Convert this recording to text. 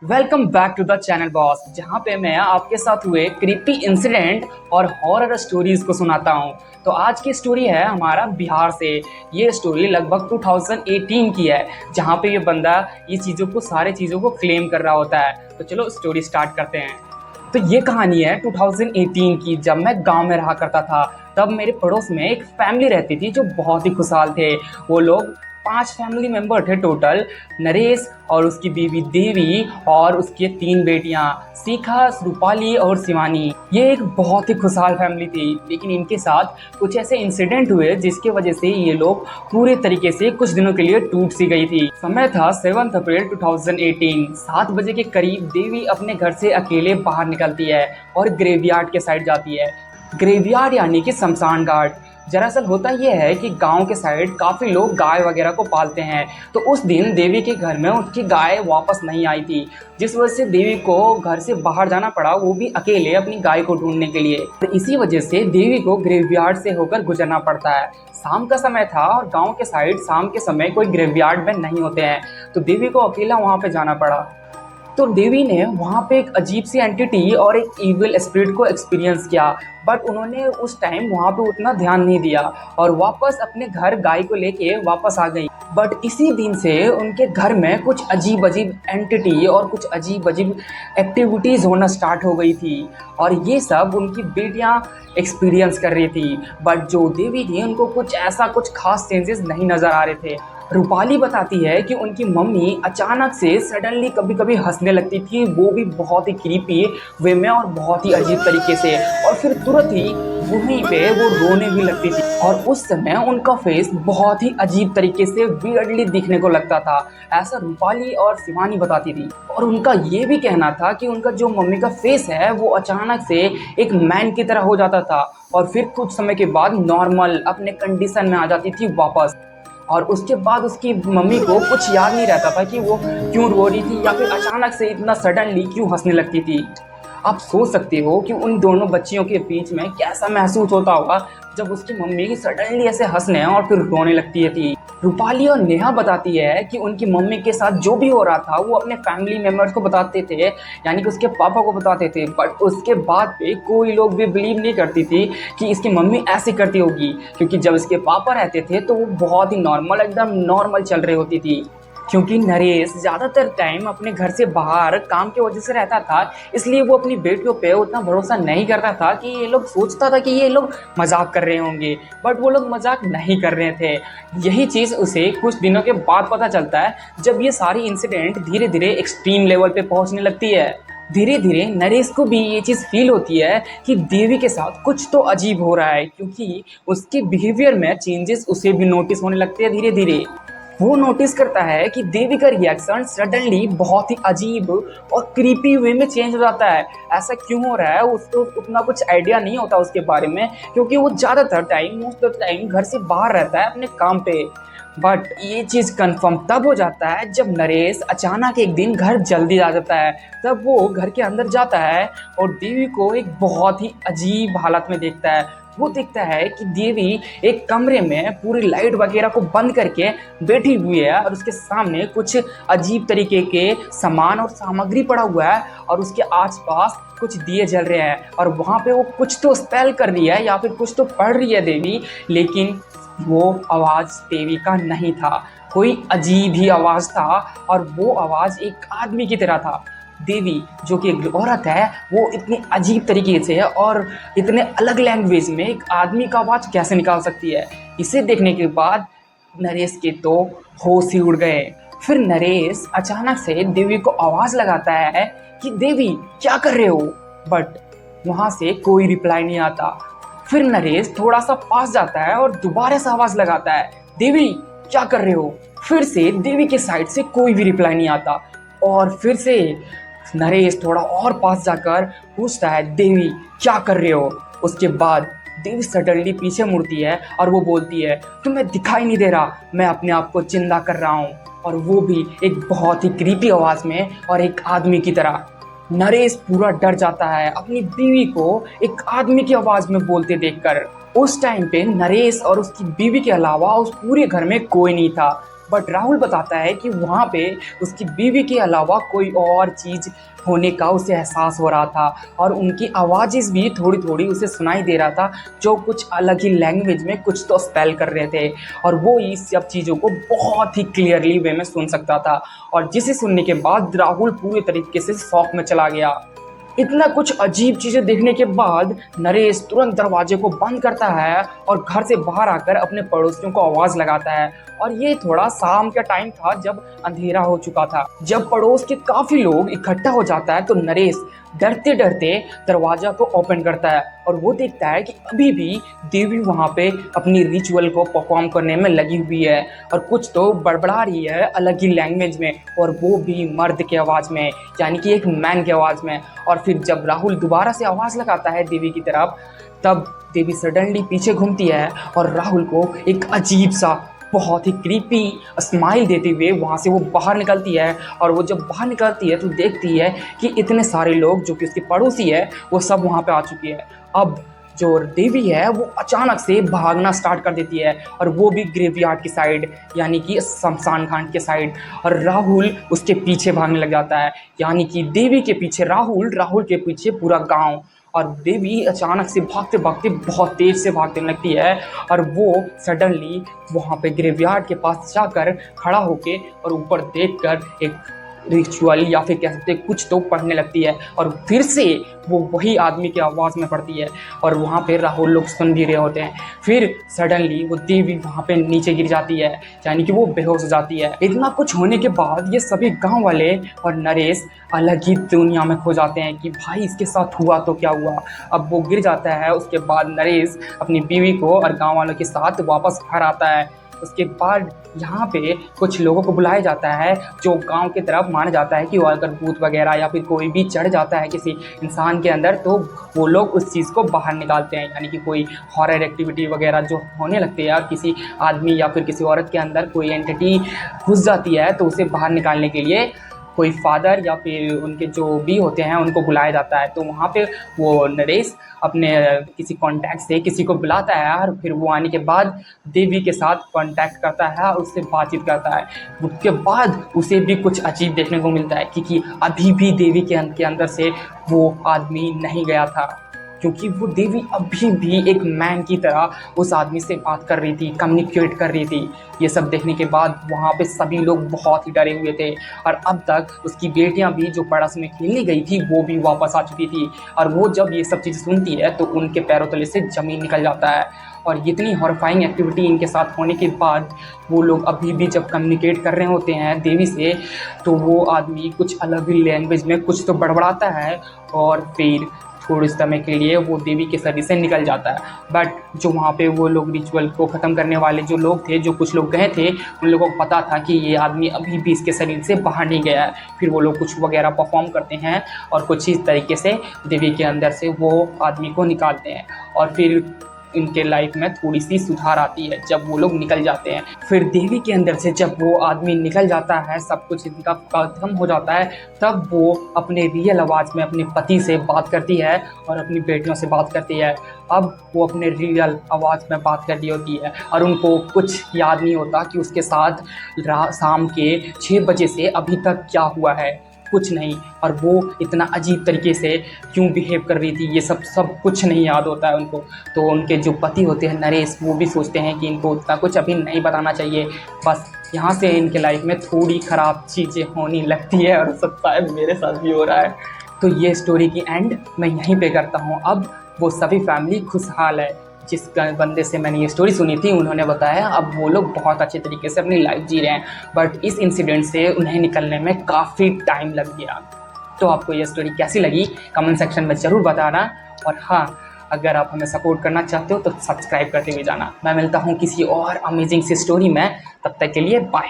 Welcome back to the channel boss, जहाँ पे मैं आपके साथ हुए क्रीपी इंसिडेंट और हॉरर स्टोरीज को सुनाता हूँ। तो आज की स्टोरी है हमारा बिहार से। ये स्टोरी लगभग 2018 की है, जहाँ पे ये बंदा ये सारे चीज़ों को क्लेम कर रहा होता है। तो चलो स्टोरी स्टार्ट करते हैं। तो ये कहानी है 2018 की, जब मैं गांव में रहा करता था। तब मेरे पड़ोस में एक फैमिली रहती थी जो बहुत ही खुशहाल थे। वो लोग 5 फैमिली मेंबर थे टोटल। नरेश और उसकी बीवी देवी और उसके 3 बेटियां, शिखा, रूपाली और शिवानी। ये एक बहुत ही खुशहाल फैमिली थी, लेकिन इनके साथ कुछ ऐसे इंसिडेंट हुए जिसके वजह से ये लोग पूरे तरीके से कुछ दिनों के लिए टूट सी गई थी। समय था 7 अप्रैल 2018। 7 बजे के करीब देवी अपने घर से अकेले बाहर निकलती है और ग्रेवयार्ड के साइड जाती है। ग्रेवयार्ड यानी कि शमशान घाट। दरअसल होता यह है कि गांव के साइड काफ़ी लोग गाय वगैरह को पालते हैं। तो उस दिन देवी के घर में उनकी गाय वापस नहीं आई थी, जिस वजह से देवी को घर से बाहर जाना पड़ा, वो भी अकेले अपनी गाय को ढूंढने के लिए। तो इसी वजह से देवी को ग्रेवयार्ड से होकर गुजरना पड़ता है। शाम का समय था और गांव के साइड शाम के समय कोई ग्रेवयार्ड में नहीं होते हैं, तो देवी को अकेला वहां पे जाना पड़ा। तो देवी ने वहाँ पे एक अजीब सी एंटिटी और एक इविल स्पिरिट को एक्सपीरियंस किया, बट उन्होंने उस टाइम वहाँ पे उतना ध्यान नहीं दिया और वापस अपने घर गाय को लेके वापस आ गई। बट इसी दिन से उनके घर में कुछ अजीब अजीब एंटिटी और कुछ अजीब अजीब एक्टिविटीज़ होना स्टार्ट हो गई थी, और ये सब उनकी बेटियां एक्सपीरियंस कर रही थी। बट जो देवी थी उनको कुछ खास चेंजेस नहीं नज़र आ रहे थे। रूपाली बताती है कि उनकी मम्मी अचानक से सडनली कभी कभी हंसने लगती थी, वो भी बहुत ही क्रीपी वे में और बहुत ही अजीब तरीके से, और फिर तुरंत ही वहीं पे वो रोने भी लगती थी। और उस समय उनका फेस बहुत ही अजीब तरीके से वियर्डली दिखने को लगता था, ऐसा रूपाली और शिवानी बताती थी। और उनका ये भी कहना था कि उनका जो मम्मी का फेस है वो अचानक से एक मैन की तरह हो जाता था, और फिर कुछ समय के बाद नॉर्मल अपने कंडीशन में आ जाती थी वापस। और उसके बाद उसकी मम्मी को कुछ याद नहीं रहता था कि वो क्यों रो रही थी या फिर अचानक से इतना सडनली क्यों हंसने लगती थी। आप सोच सकते हो कि उन दोनों बच्चियों के बीच में कैसा महसूस होता होगा जब उसकी मम्मी सडनली ऐसे हंसने और फिर रोने लगती थी। रूपाली और नेहा बताती है कि उनकी मम्मी के साथ जो भी हो रहा था वो अपने फैमिली मेम्बर्स को बताते थे, यानी कि उसके पापा को बताते थे, बट उसके बाद पे कोई लोग भी बिलीव नहीं करती थी कि इसकी मम्मी ऐसे करती होगी, क्योंकि जब इसके पापा रहते थे तो वो बहुत ही नॉर्मल, एकदम नॉर्मल चल रही होती थी। क्योंकि नरेश ज़्यादातर टाइम अपने घर से बाहर काम की वजह से रहता था, इसलिए वो अपनी बेटियों पे उतना भरोसा नहीं करता था। कि ये लोग सोचता था कि ये लोग मजाक कर रहे होंगे, बट वो लोग मजाक नहीं कर रहे थे। यही चीज़ उसे कुछ दिनों के बाद पता चलता है, जब ये सारी इंसिडेंट धीरे धीरे एक्सट्रीम लेवल पे पहुंचने लगती है। धीरे धीरे नरेश को भी ये चीज़ फील होती है कि देवी के साथ कुछ तो अजीब हो रहा है, क्योंकि उसके बिहेवियर में चेंजेस उसे भी नोटिस होने लगते हैं। धीरे धीरे वो नोटिस करता है कि देवी का रिएक्शन सडनली बहुत ही अजीब और क्रीपी वे में चेंज हो जाता है। ऐसा क्यों हो रहा है उसको उतना कुछ आइडिया नहीं होता उसके बारे में, क्योंकि वो ज़्यादातर टाइम मोस्ट ऑफ टाइम घर से बाहर रहता है अपने काम पे। बट ये चीज़ कंफर्म तब हो जाता है जब नरेश अचानक एक दिन घर जल्दी आ जाता है। तब वो घर के अंदर जाता है और देवी को एक बहुत ही अजीब हालत में देखता है। वो देखता है कि देवी एक कमरे में पूरी लाइट वगैरह को बंद करके बैठी हुई है, और उसके सामने कुछ अजीब तरीके के सामान और सामग्री पड़ा हुआ है, और उसके आसपास कुछ दिए जल रहे हैं, और वहाँ पे वो कुछ तो स्पेल कर रही है या फिर कुछ तो पढ़ रही है देवी। लेकिन वो आवाज़ देवी का नहीं था, कोई अजीब ही आवाज़ था, और वो आवाज़ एक आदमी की तरह था। देवी जो कि एक औरत है, वो इतनी अजीब तरीके से और इतने अलग लैंग्वेज में एक आदमी का आवाज़ कैसे निकाल सकती है। इसे देखने के बाद नरेश के तो होश ही उड़ गए। फिर नरेश अचानक से देवी को आवाज़ लगाता है कि देवी क्या कर रहे हो, बट वहाँ से कोई रिप्लाई नहीं आता। फिर नरेश थोड़ा सा पास जाता है और दोबारा से आवाज़ लगाता है, देवी क्या कर रहे हो। फिर से देवी के साइड से कोई भी रिप्लाई नहीं आता, और फिर से नरेश थोड़ा और पास जाकर पूछता है, देवी क्या कर रहे हो। उसके बाद देवी सडनली पीछे मुड़ती है और वो बोलती है, तुम्हें दिखाई नहीं दे रहा, मैं अपने आप को जिंदा कर रहा हूँ, और वो भी एक बहुत ही क्रीपी आवाज़ में और एक आदमी की तरह। नरेश पूरा डर जाता है अपनी बीवी को एक आदमी की आवाज़ में बोलते देखकर। उस टाइम पे नरेश और उसकी बीवी के अलावा उस पूरे घर में कोई नहीं था। बट राहुल बताता है कि वहाँ पे उसकी बीवी के अलावा कोई और चीज़ होने का उसे एहसास हो रहा था और उनकी आवाज़ें भी थोड़ी थोड़ी उसे सुनाई दे रहा था, जो कुछ अलग ही लैंग्वेज में कुछ तो स्पेल कर रहे थे और वो इस सब चीज़ों को बहुत ही क्लियरली वे में सुन सकता था। और जिसे सुनने के बाद राहुल पूरे तरीके से शॉक में चला गया। इतना कुछ अजीब चीजें देखने के बाद नरेश तुरंत दरवाजे को बंद करता है और घर से बाहर आकर अपने पड़ोसियों को आवाज लगाता है। और ये थोड़ा शाम का टाइम था, जब अंधेरा हो चुका था। जब पड़ोस के काफी लोग इकट्ठा हो जाता है तो नरेश डरते डरते दरवाजा को ओपन करता है और वो देखता है कि अभी भी देवी वहाँ पे अपनी रिचुअल को परफॉर्म करने में लगी हुई है और कुछ तो बड़बड़ा रही है अलग ही लैंग्वेज में, और वो भी मर्द की आवाज़ में, यानी कि एक मैन की आवाज़ में। और फिर जब राहुल दोबारा से आवाज़ लगाता है देवी की तरफ, तब देवी सडनली पीछे घूमती है और राहुल को एक अजीब सा बहुत ही क्रीपी स्माइल देते हुए वहाँ से वो बाहर निकलती है। और वो जब बाहर निकलती है तो देखती है कि इतने सारे लोग जो कि उसके पड़ोसी है वो सब वहाँ पे आ चुके हैं। अब जो देवी है वो अचानक से भागना स्टार्ट कर देती है और वो भी ग्रेवयार्ड की साइड, यानी कि शमशान घाट के साइड, और राहुल उसके पीछे भागने लग जाता है। यानी कि देवी के पीछे राहुल, राहुल के पीछे पूरा गांव। और देवी अचानक से भागते भागते बहुत तेज से भागने लगती है और वो सडनली वहाँ पे ग्रेवयार्ड के पास जाकर खड़ा होके और ऊपर देखकर एक रिचुअल या फिर कह सकते कुछ तो पढ़ने लगती है और फिर से वो वही आदमी की आवाज़ में पढ़ती है और वहाँ पे राहुल लोग सुन भी रहे होते हैं। फिर सडनली वो देवी वहाँ पे नीचे गिर जाती है, यानी कि वो बेहोश हो जाती है। इतना कुछ होने के बाद ये सभी गांव वाले और नरेश अलग ही दुनिया में खो जाते हैं कि भाई इसके साथ हुआ तो क्या हुआ। अब वो गिर जाता है, उसके बाद नरेश अपनी बीवी को और गाँव वालों के साथ वापस घर आता है। उसके बाद यहाँ पे कुछ लोगों को बुलाया जाता है जो गांव की तरफ माना जाता है कि वो अगर भूत वगैरह या फिर कोई भी चढ़ जाता है किसी इंसान के अंदर तो वो लोग उस चीज़ को बाहर निकालते हैं, यानी कि कोई हॉरर एक्टिविटी वगैरह जो होने लगती है या किसी आदमी या फिर किसी औरत के अंदर कोई एंटिटी घुस जाती है तो उसे बाहर निकालने के लिए कोई फादर या फिर उनके जो भी होते हैं उनको बुलाया जाता है। तो वहाँ पे वो नरेश अपने किसी कांटेक्ट से किसी को बुलाता है और फिर वो आने के बाद देवी के साथ कांटेक्ट करता है और उससे बातचीत करता है। उसके बाद उसे भी कुछ अजीब देखने को मिलता है क्योंकि अभी भी देवी के अंदर से वो आदमी नहीं गया था, क्योंकि वो देवी अभी भी एक मैन की तरह उस आदमी से बात कर रही थी, कम्युनिकेट कर रही थी। ये सब देखने के बाद वहाँ पे सभी लोग बहुत ही डरे हुए थे और अब तक उसकी बेटियाँ भी जो पड़ोस में खेलने गई थी वो भी वापस आ चुकी थी। और वो जब ये सब चीज़ सुनती है तो उनके पैरों तले से ज़मीन निकल जाता है। और इतनी हॉरिफाइंग एक्टिविटी इनके साथ होने के बाद वो लोग अभी भी जब कम्युनिकेट कर रहे होते हैं देवी से तो वो आदमी कुछ अलग ही लैंग्वेज में कुछ तो बड़बड़ाता है और फिर थोड़े समय के लिए वो देवी के शरीर से निकल जाता है। बट जो वहाँ पे वो लोग रिचुअल को ख़त्म करने वाले जो लोग थे, जो कुछ लोग गए थे, उन लोगों को पता था कि ये आदमी अभी भी इसके शरीर से बाहर नहीं गया है। फिर वो लोग कुछ वगैरह परफॉर्म करते हैं और कुछ इस तरीके से देवी के अंदर से वो आदमी को निकालते हैं और फिर इनके लाइफ में थोड़ी सी सुधार आती है जब वो लोग निकल जाते हैं। फिर देवी के अंदर से जब वो आदमी निकल जाता है, सब कुछ इनका खत्म हो जाता है, तब वो अपने रियल आवाज़ में अपने पति से बात करती है और अपनी बेटियों से बात करती है। अब वो अपने रियल आवाज़ में बात कर रही होती है और उनको कुछ याद नहीं होता कि उसके साथ शाम के 6 बजे से अभी तक क्या हुआ है, कुछ नहीं। और वो इतना अजीब तरीके से क्यों बिहेव कर रही थी, ये सब कुछ नहीं याद होता है उनको। तो उनके जो पति होते हैं नरेश, वो भी सोचते हैं कि इनको उतना कुछ अभी नहीं बताना चाहिए। बस यहाँ से इनके लाइफ में थोड़ी ख़राब चीज़ें होने लगती है और सब शायद मेरे साथ भी हो रहा है। तो ये स्टोरी की एंड मैं यहीं पे करता हूँ। अब वो सभी फैमिली खुशहाल है। जिस बंदे से मैंने ये स्टोरी सुनी थी उन्होंने बताया अब वो लोग बहुत अच्छे तरीके से अपनी लाइफ जी रहे हैं, बट इस इंसिडेंट से उन्हें निकलने में काफ़ी टाइम लग गया। तो आपको ये स्टोरी कैसी लगी कमेंट सेक्शन में ज़रूर बताना। और हाँ, अगर आप हमें सपोर्ट करना चाहते हो तो सब्सक्राइब करते हुए जाना। मैं मिलता हूँ किसी और अमेजिंग सी स्टोरी में, तब तक के लिए बाय।